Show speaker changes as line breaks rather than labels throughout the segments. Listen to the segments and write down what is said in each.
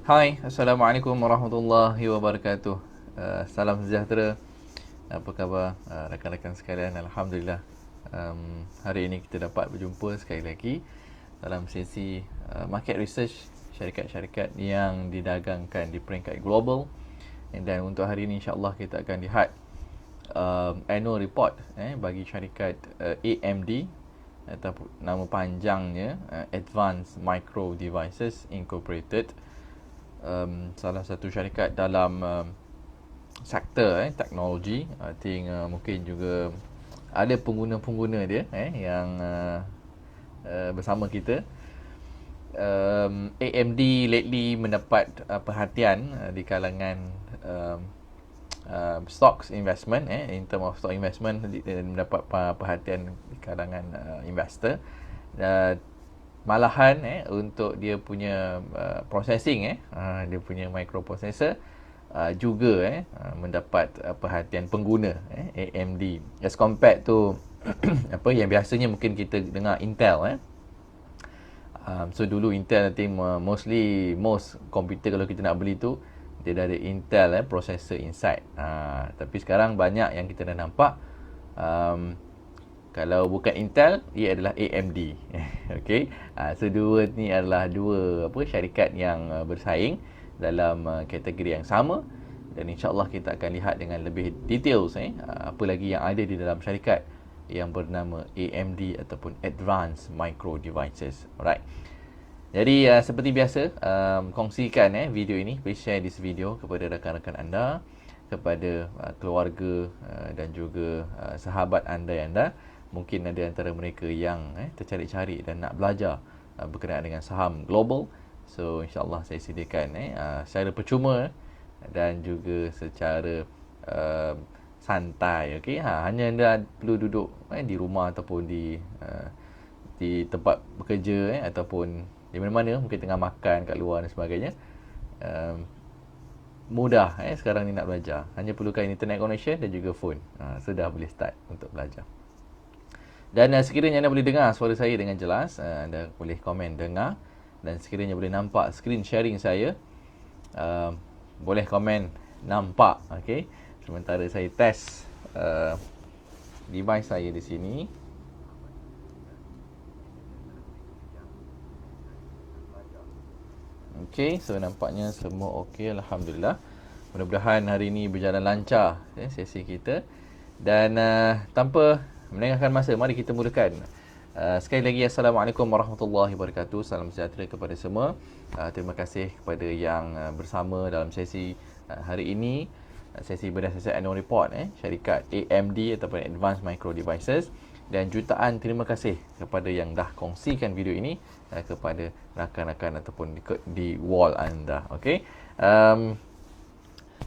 Hai, Assalamualaikum warahmatullahi wabarakatuh. Salam sejahtera. Apa khabar rakan-rakan sekalian? Alhamdulillah. Hari ini kita dapat berjumpa sekali lagi dalam sesi market research syarikat-syarikat yang didagangkan di peringkat global. Dan untuk hari ini insya-Allah kita akan lihat annual report bagi syarikat AMD ataupun nama panjangnya Advanced Micro Devices Incorporated, salah satu syarikat dalam sektor teknologi. I think mungkin juga ada pengguna-pengguna dia yang bersama kita. AMD lately mendapat perhatian di kalangan stocks investment, in term of stock investment, mendapat perhatian di kalangan investor. Malahan untuk dia punya processing, dia punya microprocessor juga mendapat perhatian pengguna AMD as compared to apa yang biasanya mungkin kita dengar Intel. So dulu Intel, I think most komputer kalau kita nak beli tu dia dah ada Intel processor inside. Tapi sekarang banyak yang kita dah nampak, kalau bukan Intel, ia adalah AMD. Okey. So dua ni adalah dua syarikat yang bersaing dalam kategori yang sama, dan insya-Allah kita akan lihat dengan lebih details apa lagi yang ada di dalam syarikat yang bernama AMD ataupun Advanced Micro Devices. Alright. Jadi seperti biasa, kongsikan video ini, please share this video kepada rakan-rakan anda, kepada keluarga dan juga sahabat anda yang anda mungkin ada antara mereka yang tercari-cari dan nak belajar berkenaan dengan saham global. So insya-Allah saya sediakan secara percuma dan juga secara santai. Okey, hanya anda perlu duduk di rumah ataupun di tempat bekerja ataupun di mana-mana, mungkin tengah makan kat luar dan sebagainya. Mudah sekarang ni nak belajar. Hanya perlukan internet connection dan juga phone. Sudah boleh start untuk belajar. Dan sekiranya anda boleh dengar suara saya dengan jelas, anda boleh komen dengar, dan sekiranya boleh nampak skrin sharing saya, boleh komen nampak. Okey, sementara saya test device saya di sini. Okey, so nampaknya semua okey, alhamdulillah. Mudah-mudahan hari ini berjalan lancar sesi kita. Dan tanpa melengahkan masa, mari kita mulakan. Sekali lagi, Assalamualaikum warahmatullahi wabarakatuh. Salam sejahtera kepada semua. Terima kasih kepada yang bersama dalam sesi hari ini, sesi berdasarkan annual report syarikat AMD ataupun Advanced Micro Devices. Dan jutaan terima kasih kepada yang dah kongsikan video ini kepada rakan-rakan ataupun di wall anda. Okey.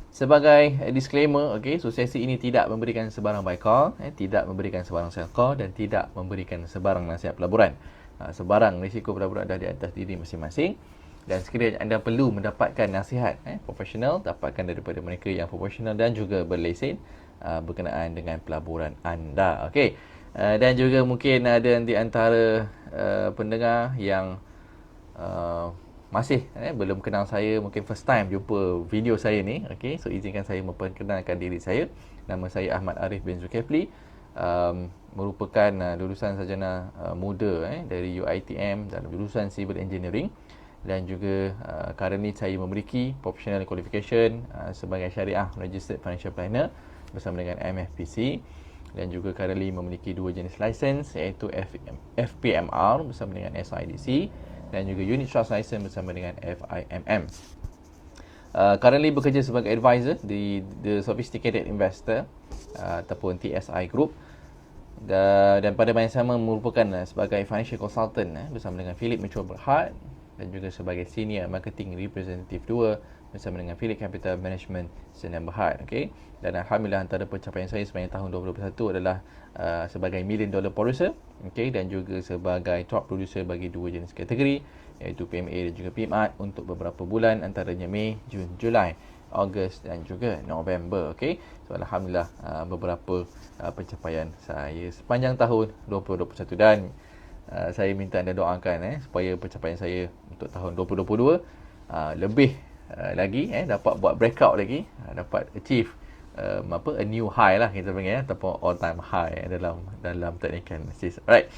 Sebagai disclaimer, so sesi ini tidak memberikan sebarang buy call, tidak memberikan sebarang sell call, dan tidak memberikan sebarang nasihat pelaburan. Sebarang risiko pelaburan dah di atas diri masing-masing, dan sekiranya anda perlu mendapatkan nasihat profesional, dapatkan daripada mereka yang profesional dan juga berlesen berkenaan dengan pelaburan anda. Okey. Dan juga mungkin ada di antara pendengar yang masih belum kenal saya, mungkin first time jumpa video saya ni. Okey, so izinkan saya memperkenalkan diri saya. Nama saya Ahmad Arif bin Zulkifli, merupakan lulusan sarjana muda dari UiTM dalam jurusan Civil Engineering, dan juga currently saya memiliki professional qualification sebagai Syariah Registered Financial Planner bersama dengan MFPC, dan juga currently memiliki dua jenis license, iaitu FPMR bersama dengan SIDC, dan juga Unit Trust License bersama dengan FIMM. Currently bekerja sebagai advisor di The Sophisticated Investor ataupun TSI Group, dan pada masa yang sama merupakan sebagai financial consultant bersama dengan Philip Mitchell Berhad, dan juga sebagai senior marketing representative 2 bersama dengan Philip Capital Management Sdn Bhd. Okey, dan alhamdulillah antara pencapaian saya sepanjang tahun 2021 adalah sebagai $1 million producer, okey, dan juga sebagai top producer bagi dua jenis kategori, iaitu PMA dan juga PMAT, untuk beberapa bulan antaranya Mei, Jun, Julai, Ogos dan juga November. Okey, so alhamdulillah beberapa pencapaian saya sepanjang tahun 2021, dan saya minta anda doakan supaya pencapaian saya untuk tahun 2022 lebih lagi, dapat buat breakout lagi, dapat achieve a new high lah kita panggil, ataupun all time high dalam technical analysis. Alright.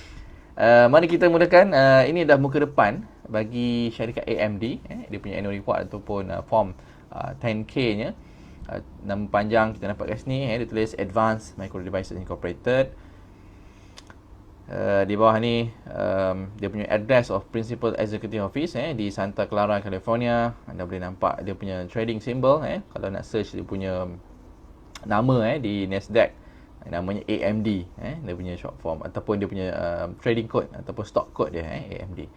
Mari kita mulakan. Ini dah muka depan bagi syarikat AMD, dia punya annual report ataupun form 10K-nya. Nama panjang kita nampak kat sini, dia tulis Advanced Micro Devices Incorporated. Di bawah ni dia punya address of Principal Executive Office di Santa Clara, California. Anda boleh nampak dia punya trading symbol, kalau nak search dia punya nama di Nasdaq, namanya AMD, dia punya short form ataupun dia punya trading code ataupun stock code dia, AMD.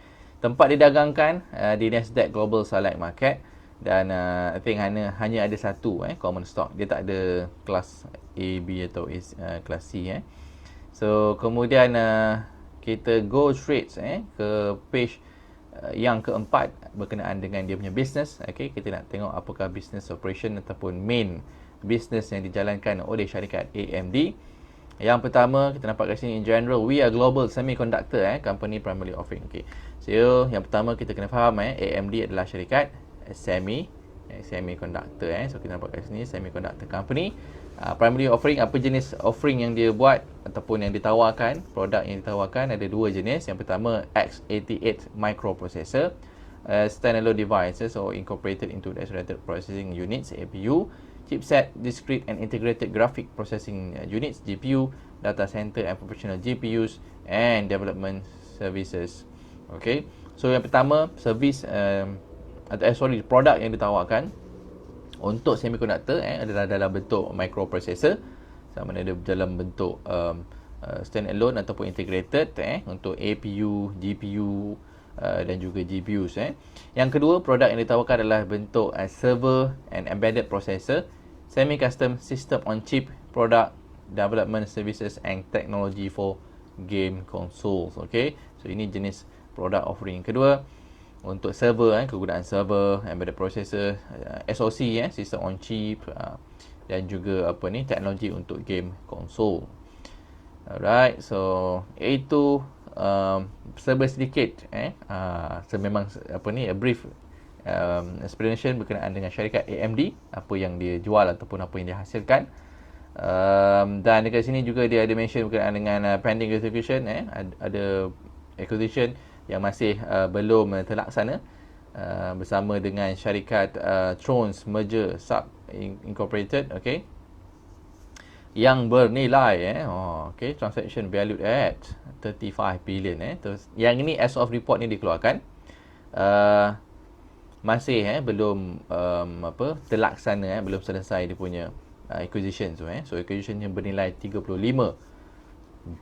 Tempat didagangkan di Nasdaq Global Select Market, dan I think hanya ada satu common stock. Dia tak ada kelas A, B atau kelas C. So kemudian kita go straight ke page yang keempat berkenaan dengan dia punya business. Okay, kita nak tengok apakah business operation ataupun main business yang dijalankan oleh syarikat AMD. Yang pertama kita nampak kat sini, in general we are global semiconductor company primarily offering. Okay, so yang pertama kita kena faham AMD adalah syarikat semiconductor. So kita nampak kat sini semiconductor company, primarily offering. Apa jenis offering yang dia buat ataupun yang ditawarkan, produk yang ditawarkan ada dua jenis. Yang pertama x88 microprocessor, standalone devices or incorporated into the accelerated processing units, APU, chipset, discrete and integrated graphic processing units, GPU, data center and professional GPUs, and development services. Okay, so yang pertama service produk yang ditawarkan untuk semiconductor adalah dalam bentuk microprocessor, sama ada dalam bentuk standalone ataupun integrated untuk APU, GPU dan juga GPUs. Yang kedua, produk yang ditawarkan adalah bentuk server and embedded processor, semi-custom system on chip, product development services and technology for game consoles. Okay, so ini jenis produk offering kedua. Untuk server, kegunaan server, embedded processor, SoC, system on chip, dan juga teknologi untuk game console. Alright, so itu serba sedikit memang a brief explanation berkenaan dengan syarikat AMD, apa yang dia jual ataupun apa yang dia hasilkan. Dan dekat sini juga dia ada mention berkenaan dengan pending execution, ada acquisition yang masih belum terlaksana bersama dengan syarikat Thrones Merger Sub Incorporated, okay, yang bernilai okay, transaction valued at 35 billion. Terus yang ini as of report ni dikeluarkan, masih belum terlaksana, belum selesai dia punya acquisition tu. So acquisition yang bernilai 35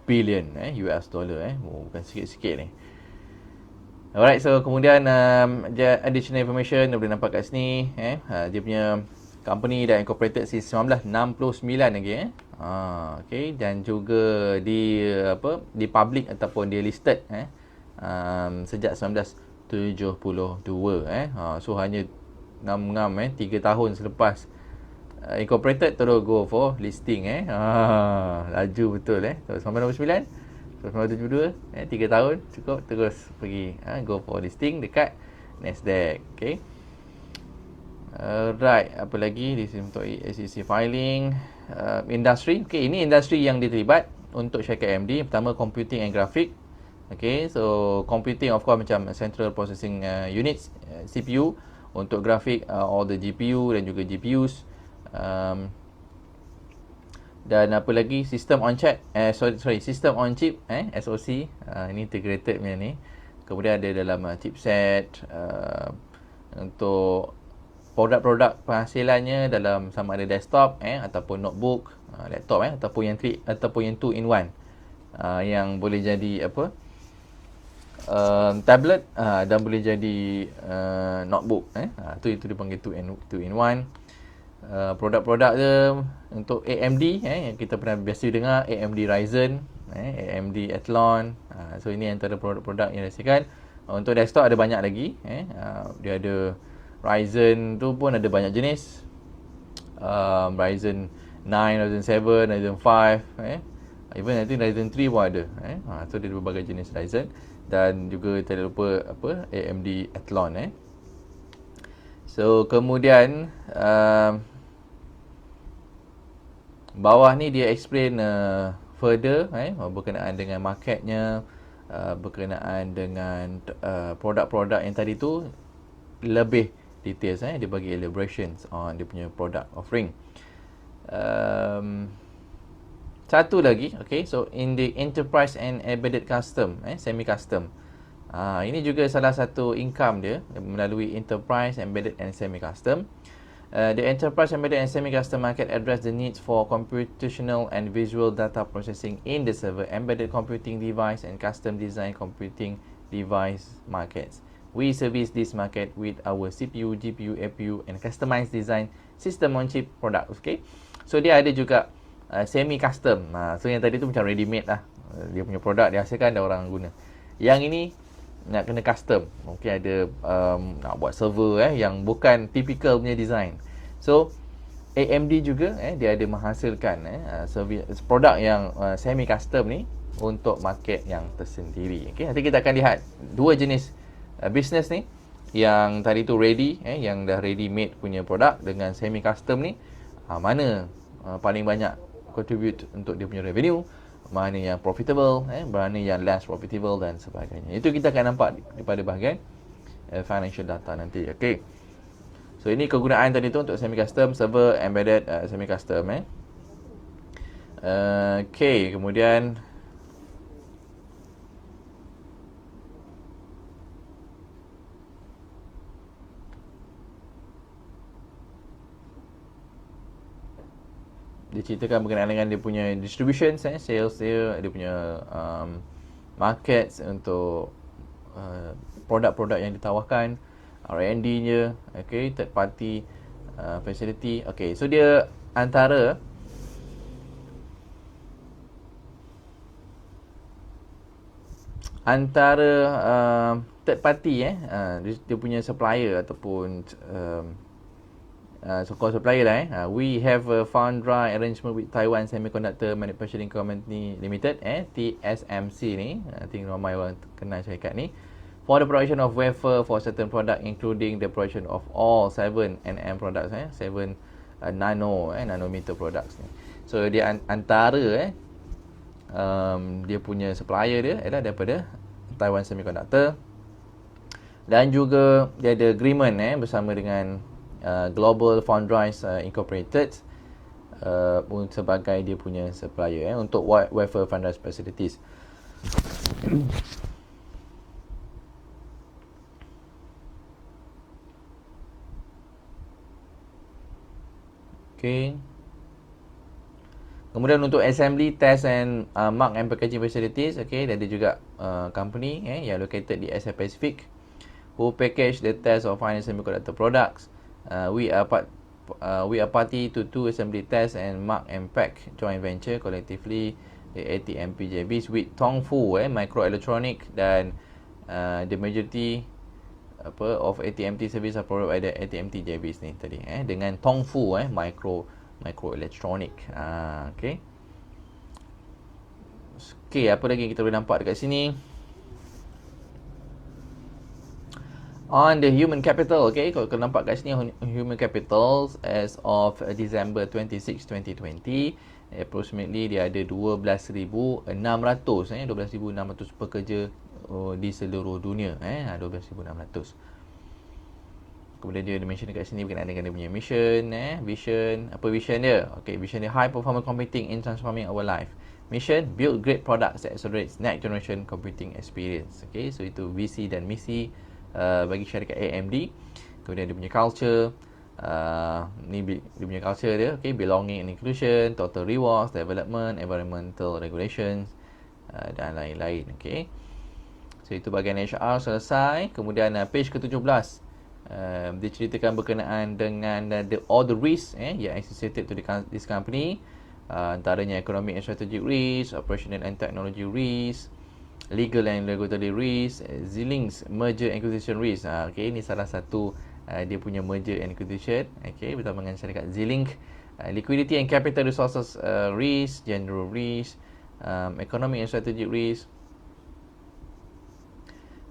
billion US dollar, bukan sikit-sikit ni. Alright, so kemudian additional information boleh nampak kat sini, dia punya company dah incorporated since 1969 lagi, okay, dan juga di public ataupun dia listed sejak 1972. So hanya 3 tahun selepas incorporated terus go for listing. Laju betul. So 1969 1972, 3 tahun cukup terus pergi go for listing dekat Nasdaq. Okay, right, apa lagi di sini untuk SEC filing. Industri, okay, ini industri yang diterlibat untuk syarikat AMD. Pertama, computing and graphic. Okay, so computing of course macam central processing units, CPU. Untuk grafik, all the GPU dan juga GPUs. Dan apa lagi, system on chip, system on chip, SoC, ini integrated punya ni. Kemudian ada dalam chipset, untuk produk-produk penghasilannya dalam sama ada desktop ataupun notebook, laptop ataupun yang 2 in 1, yang boleh jadi tablet dan boleh jadi notebook, itu dipanggil 2 in 1. Produk-produk dia untuk AMD, yang kita pernah biasa dengar, AMD Ryzen, AMD Athlon. So ini antara produk-produk yang dihasilkan. Untuk desktop ada banyak lagi, dia ada Ryzen tu pun ada banyak jenis, Ryzen 9, Ryzen 7, Ryzen 5, even nanti Ryzen 3 pun ada. So dia ada berbagai jenis Ryzen. Dan juga tidak lupa AMD Athlon. So kemudian bawah ni dia explain further berkenaan dengan marketnya, berkenaan dengan produk-produk yang tadi tu lebih details. Dia bagi elaborations on dia punya product offering. Satu lagi, okay, so in the enterprise and embedded custom, semi custom, ini juga salah satu income dia melalui enterprise, embedded and semi custom. The enterprise, embedded and semi custom market address the needs for computational and visual data processing in the server, embedded computing device and custom design computing device markets. We service this market with our CPU, GPU, APU and customized design system on chip product. Okay, so dia ada juga semi custom. So yang tadi tu macam ready made lah, dia punya produk dia hasilkan dah orang guna. Yang ini nak kena custom. Mungkin ada nak buat server yang bukan typical punya design. So AMD juga dia ada menghasilkan service produk yang semi custom ni untuk market yang tersendiri. Okay, nanti kita akan lihat dua jenis business ni. Yang tadi tu ready, yang dah ready made punya produk dengan semi custom ni, mana paling banyak contribute untuk dia punya revenue, mana yang profitable, mana yang less profitable dan sebagainya. Itu kita akan nampak daripada bahagian financial data nanti. Okay, so ini kegunaan tadi tu untuk semi custom, server, embedded, semi custom. Okay, kemudian dia ceritakan berkenaan dengan dia punya distribution, sales dia punya markets untuk produk-produk yang ditawarkan, R&D-nya, okay, third party facility. Okay, so dia antara third party dia punya supplier ataupun so-called supplier lah. We have a foundry arrangement with Taiwan Semiconductor Manufacturing Company Limited, TSMC ni. I think ramai orang kenal syarikat ni. For the production of wafer for certain product, including the production of all 7 nm products, 7 nanometer products ni. So dia antara dia punya supplier dia adalah daripada Taiwan Semiconductor. Dan juga dia ada agreement bersama dengan Global Foundries Incorporated sebagai dia punya supplier untuk wafer foundry facilities. Okay. Kemudian untuk assembly, test and mark and packaging facilities, okay, dia ada juga company yang located di Asia Pacific who package the test of final semiconductor products. We are party to two assembly test and mark and pack joint venture collectively the ATMP JVs with Tongfu Microelectronic dan the majority of ATMT service are provided by the ATMT JVs ni tadi dengan Tongfu Microelectronic. Okay. Okay, apa lagi kita boleh nampak dekat sini? On the human capital, okay, kalau nampak kat sini human capital as of December 26, 2020, approximately dia ada 12,600 12,600 pekerja di seluruh dunia 12,600. Kemudian dia mention dekat sini berkenaan dengan dia punya mission, vision. Apa vision dia? Okay, vision dia high performance computing in transforming our life. Mission, build great products that accelerates next generation computing experience. Okay, so itu visi dan misi bagi syarikat AMD. Kemudian dia punya culture, ni dia punya culture dia, okay, belonging and inclusion, total rewards, development, environmental regulations dan lain-lain. Okay, so itu bahagian HR selesai. Kemudian page ke-17 dia ceritakan berkenaan dengan all the risks yang associated to this company, antaranya economic and strategic risk, operational and technology risk, legal and regulatory risk, Xilinx merger acquisition risk. Okay, ini salah satu dia punya merger and acquisition, okay, bersama dengan syarikat Xilinx. Liquidity and capital resources risk, general risk, economic and strategic risk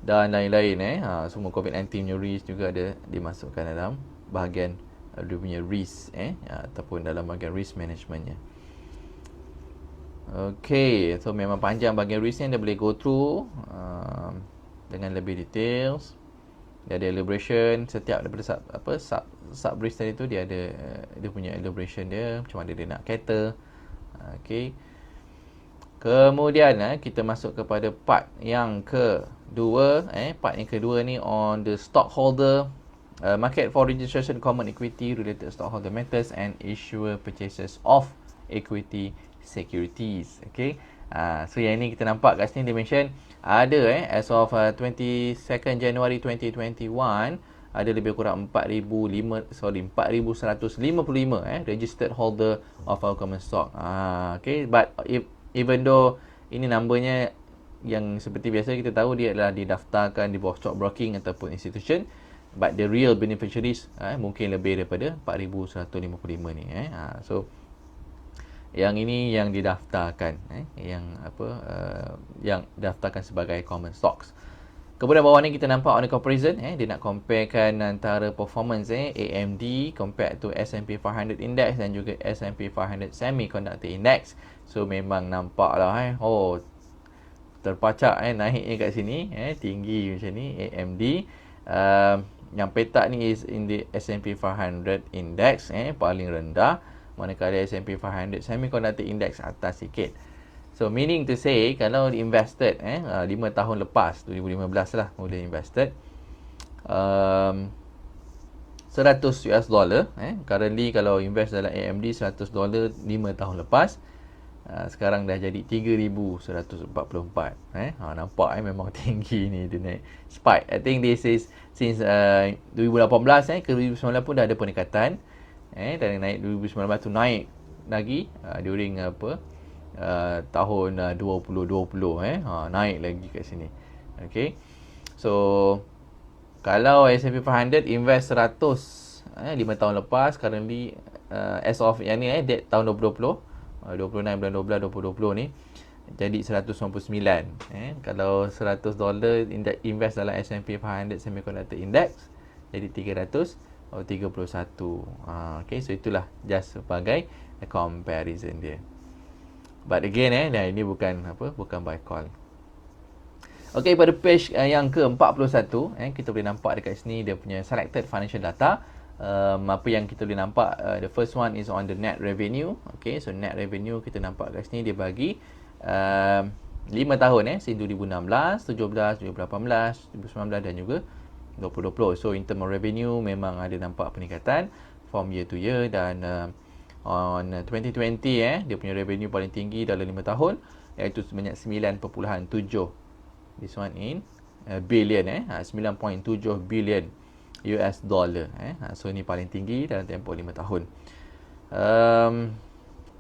dan lain-lain. Semua COVID-19 punya risk juga ada dimasukkan dalam bahagian dia punya risk ataupun dalam bahagian risk managementnya. Okay, so memang panjang bahagian risk ni, anda boleh go through dengan lebih details. Dia ada elaboration setiap daripada sub risk tadi tu, dia ada dia punya elaboration dia, macam mana dia nak cater. Okay. Kemudian kita masuk kepada part yang kedua. Part yang kedua ni on the stockholder market for registration common equity related stockholder matters and issuer purchases of equity securities. Okay. So yang ni kita nampak kat sini dia mention ada as of 22nd January 2021 ada lebih kurang 4,155 registered holder of our common stock. Okay, but even though ini numbernya yang seperti biasa kita tahu dia adalah didaftarkan di bawah stock broking ataupun institution, but the real beneficiaries mungkin lebih daripada 4,155 ni. So yang ini yang didaftarkan yang daftarkan sebagai common stocks. Kemudian bawah ni kita nampak on the comparison dia nak comparekan antara performance AMD compared to S&P 500 index dan juga S&P 500 semiconductor index. So memang nampaklah terpacak naiknya kat sini tinggi macam ni AMD. Yang petak ni is in the S&P 500 index paling rendah, manakala S&P 500 semiconductor index atas sikit. So meaning to say kalau invested 5 tahun lepas 2015 lah mula invested $100 currently kalau invest dalam AMD $100 5 tahun lepas sekarang dah jadi 3,144. Nampak memang tinggi ni, dia naik spike. I think this is since 2018 ke 2019 pun dah ada peningkatan. Dan naik 2019 tu naik lagi during tahun 2020 naik lagi kat sini. Okay. So kalau S&P 500 invest 100 5 tahun lepas, currently as of yang ni date tahun 2020 26 bulan 12 2020 ni jadi 199. Kalau $100 invest dalam S&P 500 semiconductor index jadi 331. Okay, so itulah just sebagai comparison dia. But again ini bukan by call. Okay, pada page yang ke-41 kita boleh nampak dekat sini dia punya selected financial data. Apa yang kita boleh nampak, the first one is on the net revenue. Okay, so net revenue kita nampak kat sini dia bagi 5 tahun since 2016, 17, 2018, 2019 dan juga 2020. So in term of revenue memang ada nampak peningkatan from year to year. Dan on 2020 dia punya revenue paling tinggi dalam 5 tahun iaitu sebanyak 9.7 this one in billion 9.7 billion US dollar. So ini paling tinggi dalam tempoh 5 tahun.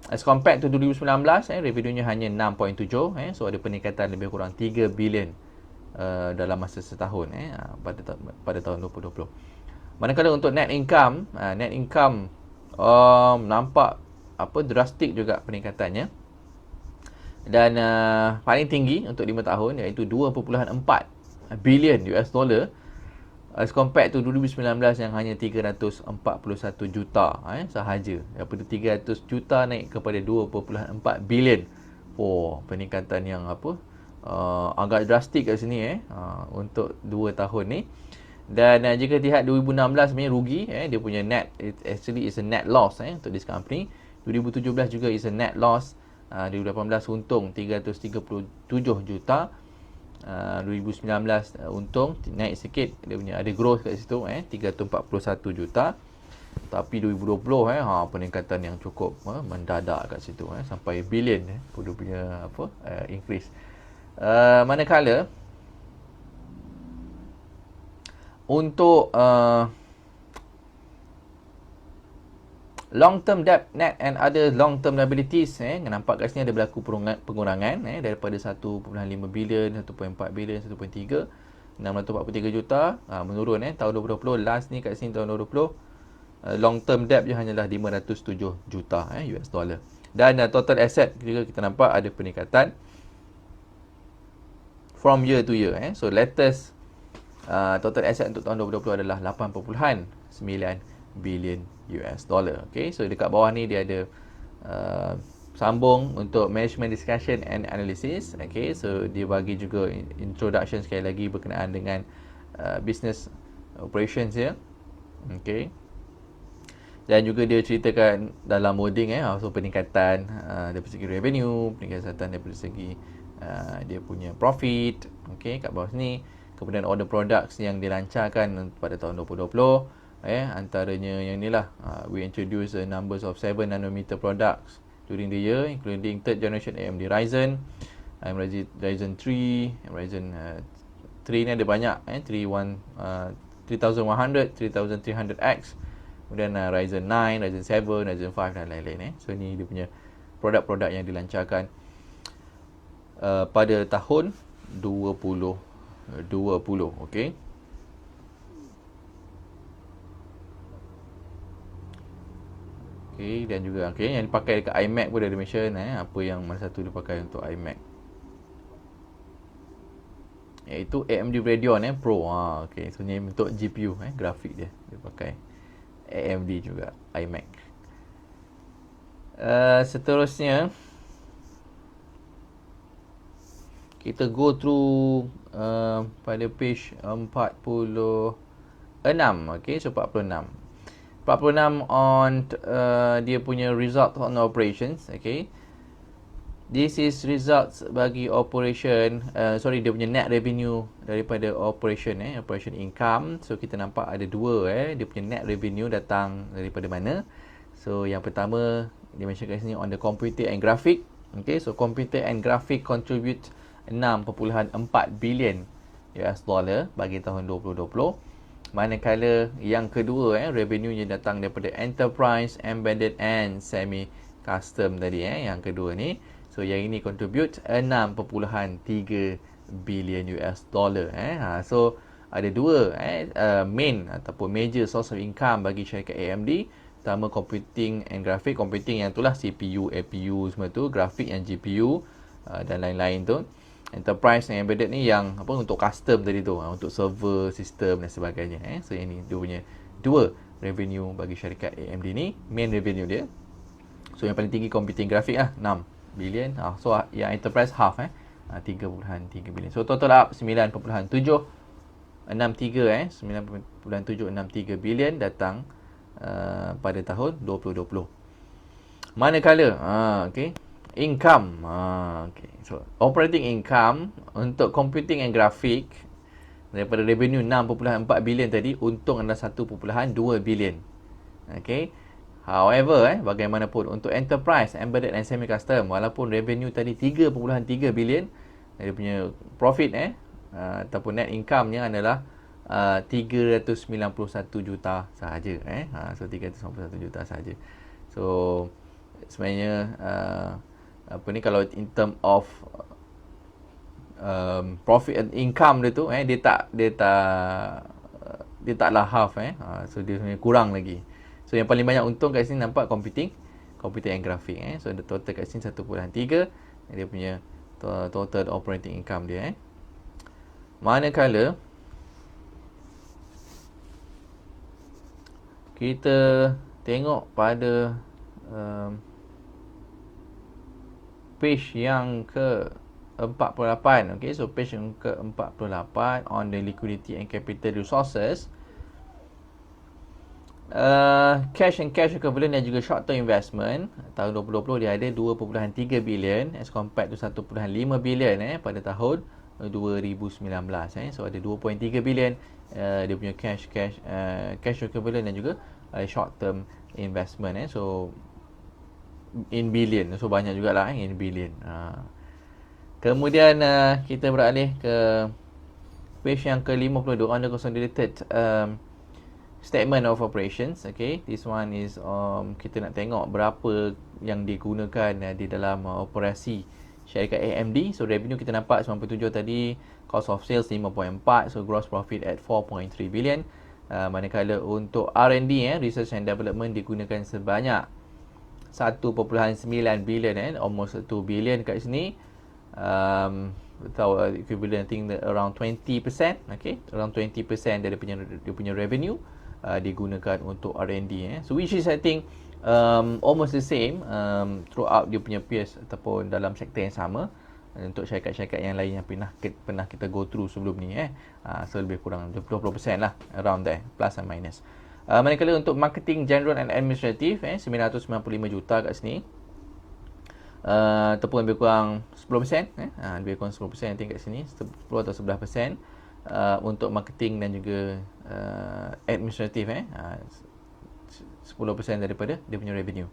As compared to 2019 revenue-nya hanya 6.7 so ada peningkatan lebih kurang 3 billion dalam masa setahun pada tahun 2020. Manakala untuk net income nampak drastik juga peningkatannya. Dan paling tinggi untuk 5 tahun iaitu 2.4 billion US dollar as compared to 2019 yang hanya 341 juta sahaja. Daripada 300 juta naik kepada 2.4 billion. Peningkatan yang agak drastik kat sini untuk 2 tahun ni. Dan jika lihat 2016 sebenarnya rugi dia punya net, it actually is a net loss untuk this company. 2017 juga is a net loss. 2018 untung 337 juta. 2019 untung naik sikit, dia punya ada growth kat situ 341 juta. Tapi 2020 peningkatan yang cukup mendadak kat situ sampai billion dia punya increase. Manakala untuk long term debt net and other long term liabilities nampak kat sini ada berlaku pengurangan daripada 1.5 bilion, 1.4 bilion, 1.3 643 juta menurun tahun 2020. Last ni kat sini tahun 2020 long term debt je hanyalah 507 juta US dollar. Dan total asset juga kita nampak ada peningkatan from year to year. So latest total asset untuk tahun 2020 adalah 8.9 billion US dollar. Okay, so dekat bawah ni dia ada sambung untuk management discussion and analysis. Okay, so dia bagi juga introduction sekali lagi berkenaan dengan business operations ya. Okay, dan juga dia ceritakan dalam wording so peningkatan dari segi revenue, peningkatan daripada segi dia punya profit. Okay, kat bawah sini. Kemudian order products yang dilancarkan pada tahun 2020, antaranya yang inilah, we introduce a numbers of 7 nanometer products during the year, including third generation AMD Ryzen, Ryzen 3, Ryzen 3 ni ada banyak, 3100, 3300X, kemudian Ryzen 9, Ryzen 7, Ryzen 5 dan lain-lain. So ni dia punya produk-produk yang dilancarkan pada tahun 2020. Okay. Okay, dan juga yang dipakai dekat iMac pun dia ada mention apa yang mana satu dipakai untuk iMac, iaitu AMD Radeon Pro. Okay, so ni untuk GPU grafik dia pakai AMD juga iMac. Seterusnya kita go through pada page 46. Okay, so 46 on dia punya result on operations. Okay, this is results bagi operation, dia punya net revenue daripada operation operation income. So kita nampak ada dua dia punya net revenue datang daripada mana. So yang pertama dia mention kat sini on the computer and graphic. Okay, so computer and graphic contribute 6.4 billion US dollar bagi tahun 2020. Manakala yang kedua revenue yang datang daripada enterprise, embedded and semi custom tadi yang kedua ni. So yang ini contribute 6.3 billion US dollar. So ada dua main ataupun major source of income bagi syarikat AMD. Pertama computing and graphic. Computing yang itulah CPU, APU semua tu, grafik yang GPU dan lain-lain tu. Enterprise dan embedded ni yang untuk custom tadi tu, untuk server, sistem dan sebagainya. So ini dia punya dua revenue bagi syarikat AMD ni, main revenue dia. So yang paling tinggi computing grafik 6 billion. So yang enterprise half 3.3 billion. So total up 9.763 9.763 billion datang pada tahun 2020. Manakala income, so operating income untuk computing and graphic daripada revenue 6.4 billion tadi, untung adalah 1.2 billion. Okay, however bagaimanapun untuk enterprise, embedded and semi custom, walaupun revenue tadi 3.3 billion, dia punya profit ataupun net income-nya adalah 391 juta sahaja. So 391 juta sahaja. So sebenarnya kalau in term of profit and income dia tu dia taklah half so dia sebenarnya kurang lagi. So yang paling banyak untung kat sini nampak computing and graphic so the total kat sini 1.3 dia punya total operating income dia. Manakala kita tengok pada page yang ke-48. Okay, so page yang ke-48 on the liquidity and capital resources, cash and cash equivalent dan juga short term investment tahun 2020 dia ada 2.3 billion as compared to 1.5 billion pada tahun 2019. So ada 2.3 billion dia punya cash equivalent dan juga short term investment so in billion. So banyak jugalah in billion. Kemudian kita beralih ke page yang ke-52 on the consolidated statement of operations. Okay, this one is kita nak tengok berapa yang digunakan di dalam operasi syarikat AMD. So revenue kita nampak 97 tadi, cost of sales 5.4, so gross profit at 4.3 billion. Manakala untuk R&D research and development digunakan sebanyak 1.9 billion almost 2 billion kat sini. Equivalent I think around 20%, okay, around 20% dari dia punya revenue digunakan untuk R&D. So which is I think almost the same throughout dia punya peers ataupun dalam sektor yang sama untuk syarikat-syarikat yang lain yang pernah kita go through sebelum ni. So lebih kurang 20% lah, around there, plus and minus. Manakala untuk marketing general and administrative 995 juta kat sini, ataupun lebih kurang 10%, lebih kurang 10% I think kat sini, 10 atau 11% untuk marketing dan juga administrative 10% daripada dia punya revenue.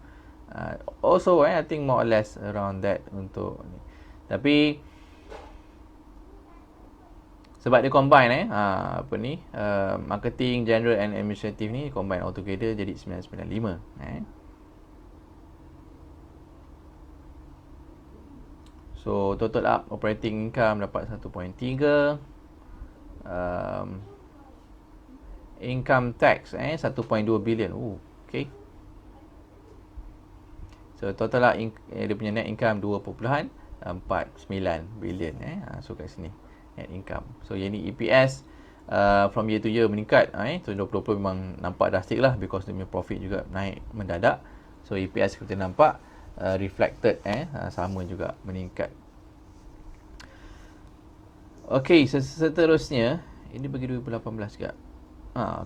Also I think more or less around that untuk ni. Tapi sebab dia combine marketing, general and administrative ni combine all together jadi 995 So total up operating income dapat 1.3. Income tax 1.2 billion. Okay. So total up dia punya net income 2.49 billion so kat sini net income. So yang ni EPS from year to year meningkat. So 2020 memang nampak drastic lah because dia punya profit juga naik mendadak. So EPS kita nampak reflected sama juga meningkat. Okay, seterusnya ini bagi 2018 juga.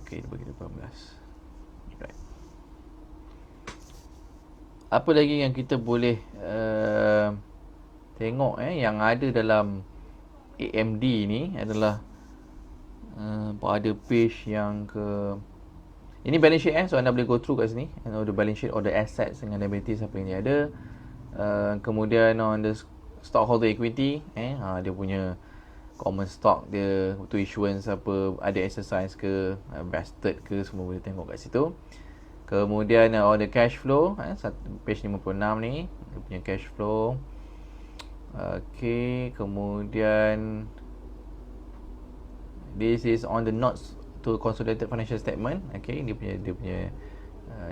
Okay, dia bagi 2018. Right. Apa lagi yang kita boleh tengok yang ada dalam AMD ni adalah pada page yang ke, ini balance sheet so anda boleh go through kat sini, the balance sheet or the assets dengan liabilities apa yang dia ada. Kemudian on the stockholder equity dia punya common stock dia untuk issuance apa, ada exercise ke, vested ke, semua boleh tengok kat situ. Kemudian on the cash flow page 56 ni dia punya cash flow. Okay, kemudian this is on the notes to consolidated financial statement. Okay, dia punya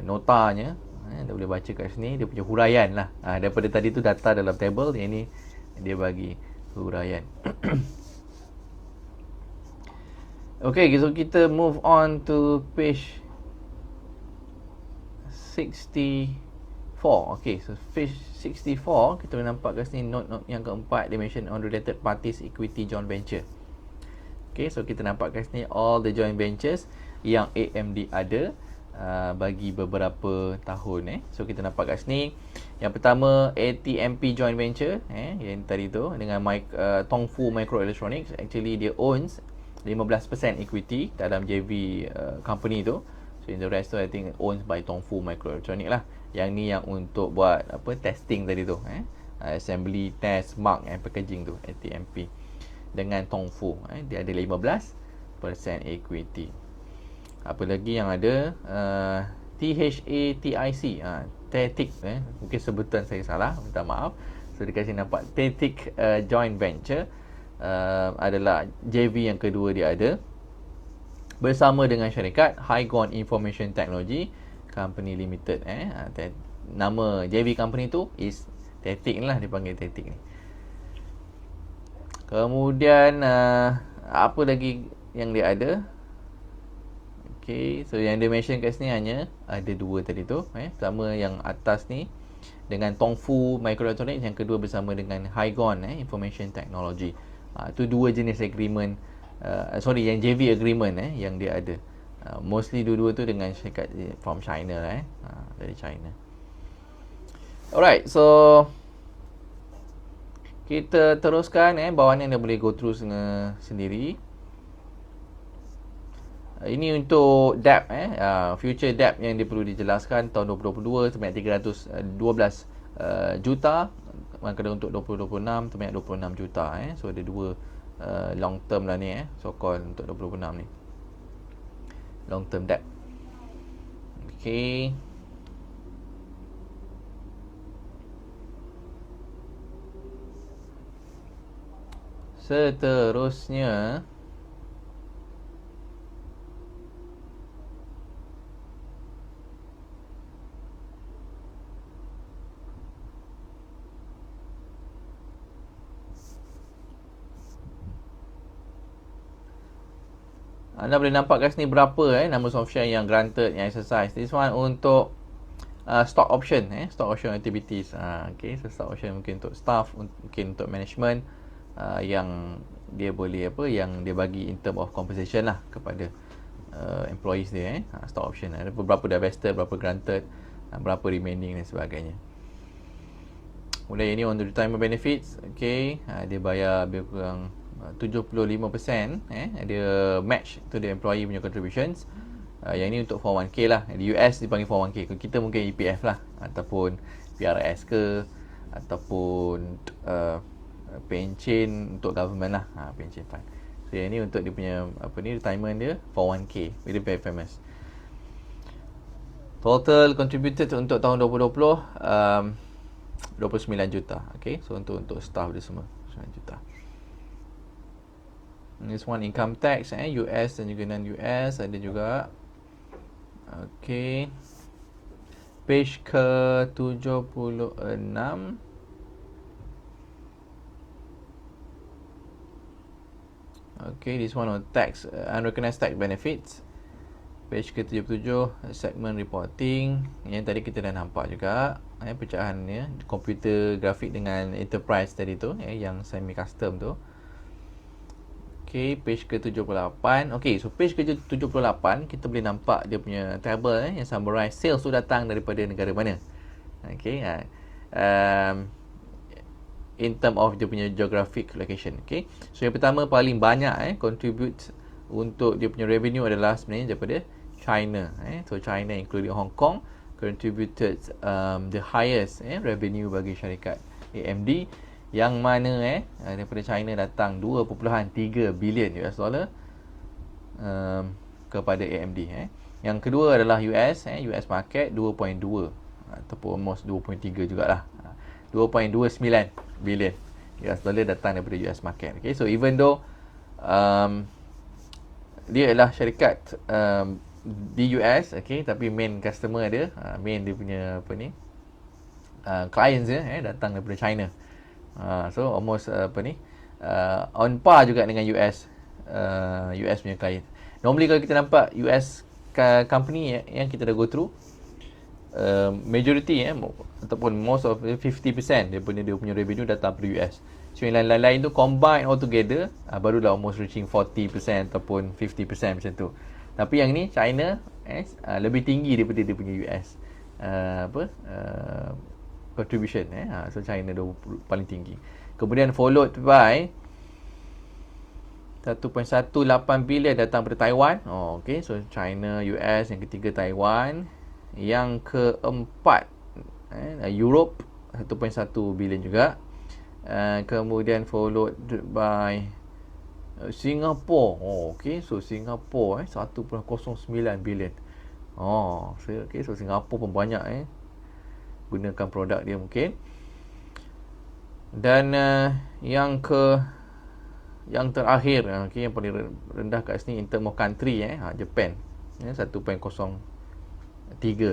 notanya anda boleh baca kat sini, dia punya huraian lah. Daripada tadi tu data dalam table, yang ni dia bagi huraian. Okay, so kita move on to page 64. Okay, so page 64 kita boleh nampak kat sini note yang keempat, dia mention on related parties equity joint venture. Okay, so kita nampak kat sini all the joint ventures yang AMD ada bagi beberapa tahun. So kita nampak kat sini yang pertama ATMP joint venture yang tadi tu dengan Tongfu Microelectronics. Actually dia owns 15% equity dalam JV company tu. So in the rest tu I think owned by Tongfu Microelectronics lah. Yang ni yang untuk buat testing tadi tu, assembly, test, mark and packaging tu, ATMP dengan Tongfu. Dia ada 15% equity. Apa lagi yang ada? THATIC, THATIC mungkin sebutan saya salah, minta maaf. So dia kasi nampak THATIC joint venture adalah JV yang kedua dia ada bersama dengan syarikat Highgon Information Technology Company Limited. Nama JV company tu is THATIC lah, dipanggil THATIC ni. Kemudian apa lagi yang dia ada? Okay, so yang dia mention kat sini hanya ada dua tadi tu. Pertama yang atas ni dengan Tongfu Microelectronics, yang kedua bersama dengan Highgon Information Technology. Itu dua jenis agreement, yang JV agreement yang dia ada. Mostly dua-dua tu dengan syarikat from China dari China. Alright, so kita teruskan bawah ni anda boleh go through sendiri. Ini untuk debt future debt yang dia perlu dijelaskan tahun 2022 sebanyak 312 juta. Manakala untuk 2026 sebanyak 26 juta. So ada dua long term lah ni, so called untuk 2026 ni, long term debt. Okay, seterusnya Anda boleh nampak kat sini berapa numbers of share yang granted, yang exercise. This one untuk stock option, stock option activities. Okay, so stock option mungkin untuk staff, mungkin untuk management, yang dia boleh yang dia bagi in term of compensation lah kepada employees dia. Stock option ada berapa dah vested, berapa granted, berapa remaining dan sebagainya. Kemudian ini on the retirement benefits. Okay, dia bayar lebih kurang 75%, dia match to the employee punya contributions. Yang ini untuk 401k lah. Di US dipanggil 401k. Kita mungkin EPF lah, ataupun PRS ke, ataupun pension untuk government lah, pension fund. So yang ini untuk dia punya retirement dia 401k, very very famous. Total contributed untuk tahun 2020 29 juta. Okay, so untuk staff dia semua 29 juta. This one income tax, US dan juga non-US ada juga. Okay, page ke 76. Okay, this one on tax, unrecognized tax benefits. Page ke 77, segment reporting. Yang tadi kita dah nampak juga, pecahannya komputer grafik dengan enterprise tadi tu, yang semi custom tu. Okay, page ke-78. Okay, so page ke-78 kita boleh nampak dia punya table yang summarize sales tu datang daripada negara mana. Okay, in term of dia punya geographic location. Okay, so yang pertama paling banyak contribute untuk dia punya revenue adalah sebenarnya daripada China. So China including Hong Kong contributed the highest revenue bagi syarikat AMD, yang mana daripada China datang 2.3 bilion US dollar kepada AMD. Yang kedua adalah US, US market 2.2 ataupun almost 2.3 jugalah. 2.29 bilion US dollar datang daripada US market. Okay, so even though dia adalah syarikat di US, okay, tapi main customer dia, main dia punya clients dia datang daripada China. So almost on par juga dengan US punya client. Normally kalau kita nampak US company yang kita dah go through, majority ataupun most of 50% daripada dia punya revenue datang dari US. So yang lain-lain tu combine all together, barulah almost reaching 40% ataupun 50% macam tu. Tapi yang ni China lebih tinggi daripada dia punya US contribution. So China paling tinggi. Kemudian followed by 1.18 bilion datang dari Taiwan. Okay, so China, US, yang ketiga Taiwan, yang keempat Europe 1.1 bilion juga. Kemudian followed by Singapore. Okay, so Singapore 1.09 bilion. Okay, so Singapore pun banyak gunakan produk dia mungkin. Dan yang terakhir, okay, yang paling rendah kat sini in term of country, Japan 1.03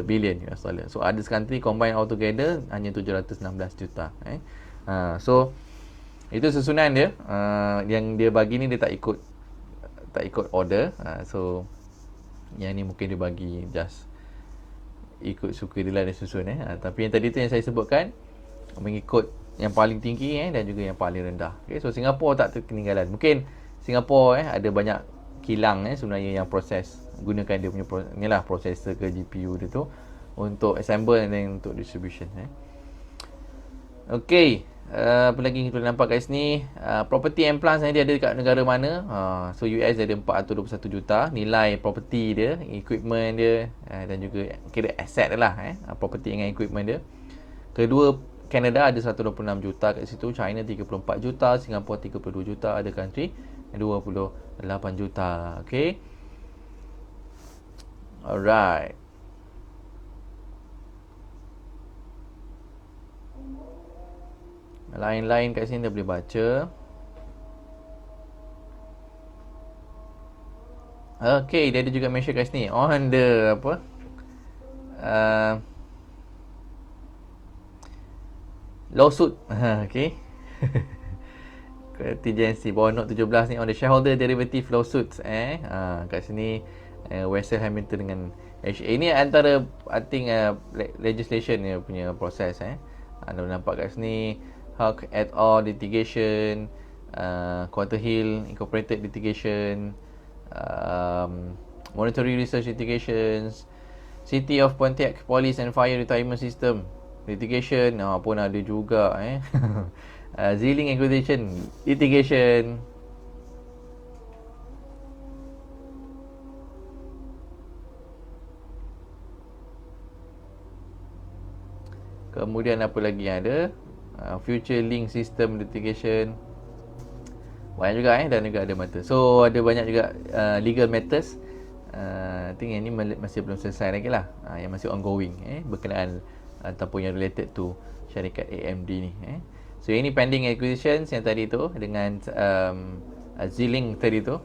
bilion US dollar. So others country combine all together hanya 716 juta. So itu susunan dia. Yang dia bagi ni dia tak ikut order. So yang ni mungkin dia bagi just ikut suka dia lah dia susun. Tapi yang tadi tu yang saya sebutkan mengikut yang paling tinggi dan juga yang paling rendah. Okay, so Singapura tak terketinggalan. Mungkin Singapura ada banyak kilang sebenarnya yang proses, gunakan dia punya processor ke GPU dia tu untuk assemble dan untuk distribution. Okay, apa lagi kita nampak kat sini, property and plants dia ada dekat negara mana. So US ada 421 juta nilai property dia, equipment dia, dan juga kira asset dia lah, property dengan equipment dia. Kedua Canada ada 126 juta kat situ, China 34 juta, Singapura 32 juta, ada country 28 juta. Okay, alright. Lain-lain kat sini dah boleh baca. Okay, dia ada juga mention kat sini on the lawsuit. Okay. contingency bawah note 17 ni on the shareholder derivative lawsuits kat sini Wessel Hamilton dengan HA ni antara I think legislation ni punya proses anda nampak kat sini Hawk et al litigation, Quarter Hill Incorporated litigation, Monetary Research litigations, City of Pontiac Police and Fire Retirement System litigation pun ada juga Ziling Acquisition litigation. Kemudian apa lagi yang ada? Future Link System litigation. Banyak juga dan juga ada mata. So ada banyak juga legal matters. I think yang ni masih belum selesai lagi lah. Yang masih ongoing berkenaan ataupun yang related to syarikat AMD ni. So yang ni pending acquisitions yang tadi tu dengan Ziling tadi tu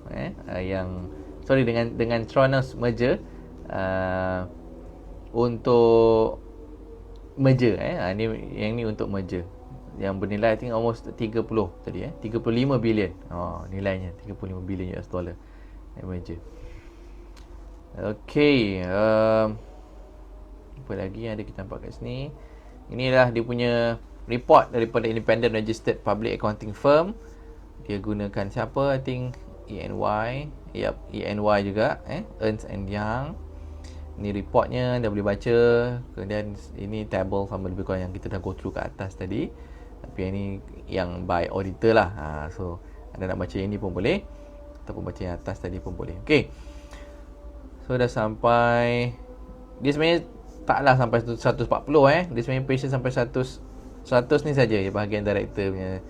yang dengan Tronos merger untuk merger yang ni untuk merger yang bernilai I think almost 30 tadi 35 bilion nilainya 35 bilion US dollar merger. Okay, apa lagi yang ada kita nampak kat sini? Inilah dia punya report daripada Independent Registered Public Accounting Firm. Dia gunakan siapa? I think EY. EY juga Ernst & Young. Ni reportnya dah boleh baca. Kemudian ini table sama lebih kurang yang kita dah go through kat atas tadi. Tapi yang ni yang by auditor lah. So anda nak baca yang ni pun boleh ataupun baca yang atas tadi pun boleh. Okay, so dah sampai. Dia sebenarnya taklah sampai 140 Dia sebenarnya page sampai 100 ni saja bahagian director punya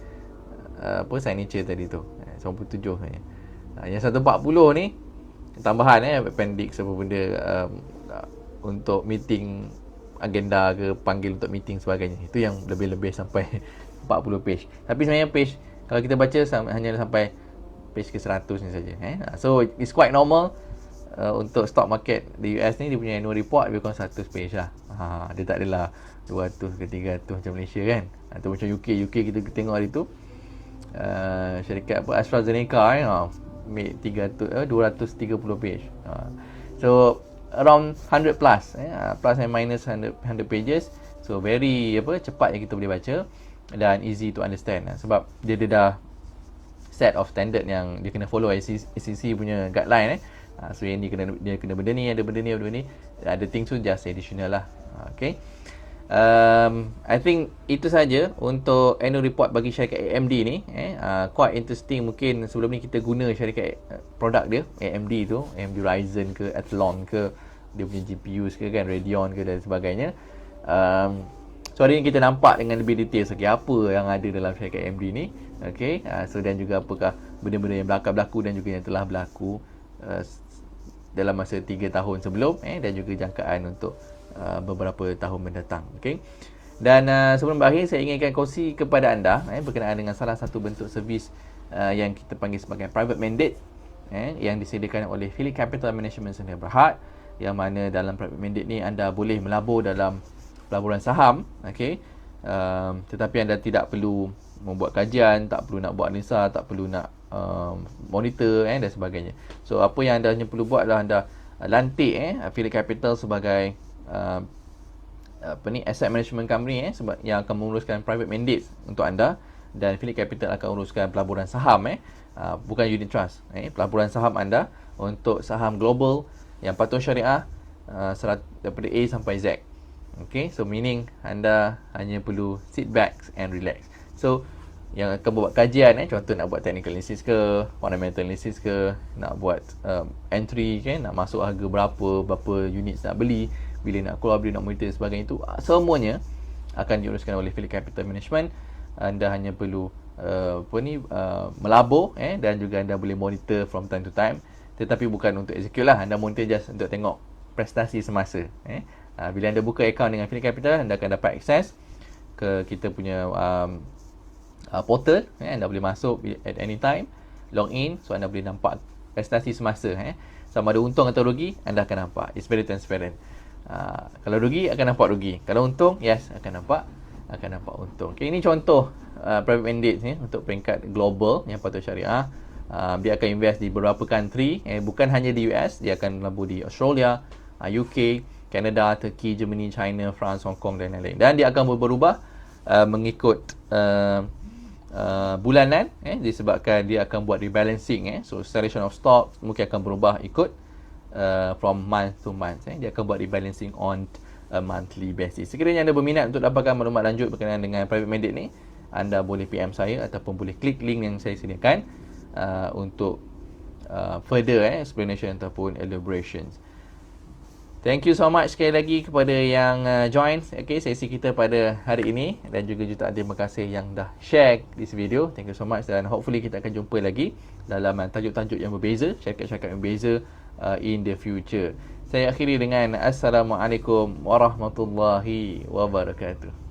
signature tadi tu 97 sebenarnya. Yang 140 ni tambahan appendix apa benda untuk meeting agenda ke panggil untuk meeting sebagainya. Itu yang lebih-lebih sampai 40 page. Tapi sebenarnya page kalau kita baca hanya sampai page ke 100 ni saja So it's quite normal untuk stock market di US ni. Dia punya annual report lebih kurang 100 page lah. Dia tak adalah 200 ke 300 macam Malaysia kan. Atau macam UK kita tengok hari tu syarikat AstraZeneca make 230 page. So around 100 plus plus and minus 100 pages. So very cepat yang kita boleh baca dan easy to understand sebab dia dah set of standard yang dia kena follow SEC punya guideline So yang ni dia kena benda ni, ada benda ni, ada things tu just additional lah. Okay, I think itu saja untuk annual report bagi syarikat AMD ni. Quite interesting. Mungkin sebelum ni kita guna syarikat produk dia AMD tu, AMD Ryzen ke Athlon ke, dia punya GPUs ke kan, Radeon ke dan sebagainya. So hari ni kita nampak dengan lebih detail apa yang ada dalam syarikat AMD ni. Okay, so dan juga apakah benda-benda yang berlaku dan juga yang telah berlaku dalam masa 3 tahun sebelum dan juga jangkaan untuk beberapa tahun mendatang. Okay, dan sebelum berakhir saya inginkan kongsi kepada anda berkenaan dengan salah satu bentuk servis yang kita panggil sebagai private mandate yang disediakan oleh Phillip Capital Management Sdn Bhd, yang mana dalam private mandate ni anda boleh melabur dalam pelaburan saham. Okay, tetapi anda tidak perlu membuat kajian, tak perlu nak buat analisa, tak perlu nak monitor dan sebagainya. So apa yang anda hanya perlu buat adalah anda lantik Phillip Capital sebagai asset management company sebab yang akan menguruskan private mandate untuk anda, dan Phillip Capital akan uruskan pelaburan saham bukan unit trust. Pelaburan saham anda untuk saham global yang patuh syariah daripada A sampai Z. Okay, so meaning anda hanya perlu sit back and relax. So yang akan buat kajian contoh nak buat technical analysis ke, fundamental analysis ke, nak buat entry nak masuk harga berapa unit nak beli, bila nak keluar, bila nak monitor sebagainya, itu semuanya akan diuruskan oleh Phillip Capital Management. Anda hanya perlu melabur dan juga anda boleh monitor from time to time, tetapi bukan untuk execute lah. Anda monitor just untuk tengok prestasi semasa. Bila anda buka account dengan Phillip Capital, anda akan dapat akses ke kita punya portal. Anda boleh masuk at any time, log in, so anda boleh nampak prestasi semasa. Sama ada untung atau rugi, anda akan nampak. It's very transparent. Kalau rugi akan nampak rugi, kalau untung akan nampak untung. Okay, ini contoh private mandates ni untuk peringkat global yang patut syariah. Dia akan invest di beberapa country, bukan hanya di US, dia akan melabur di Australia, UK, Canada, Turkey, Germany, China, France, Hong Kong dan lain-lain. Dan dia akan berubah mengikut bulanan, disebabkan dia akan buat rebalancing. So selection of stock mungkin akan berubah ikut from month to month. Dia akan buat rebalancing on a monthly basis. Sekiranya anda berminat untuk dapatkan maklumat lanjut berkenaan dengan private mandate ni, anda boleh PM saya ataupun boleh klik link yang saya sediakan untuk further explanation ataupun elaborations. Thank you so much sekali lagi kepada yang join sesi kita pada hari ini, dan juga jutaan terima kasih yang dah share this video. Thank you so much, dan hopefully kita akan jumpa lagi dalam tajuk-tajuk yang berbeza, syarikat-syarikat yang berbeza in the future. Saya akhiri dengan Assalamualaikum warahmatullahi wabarakatuh.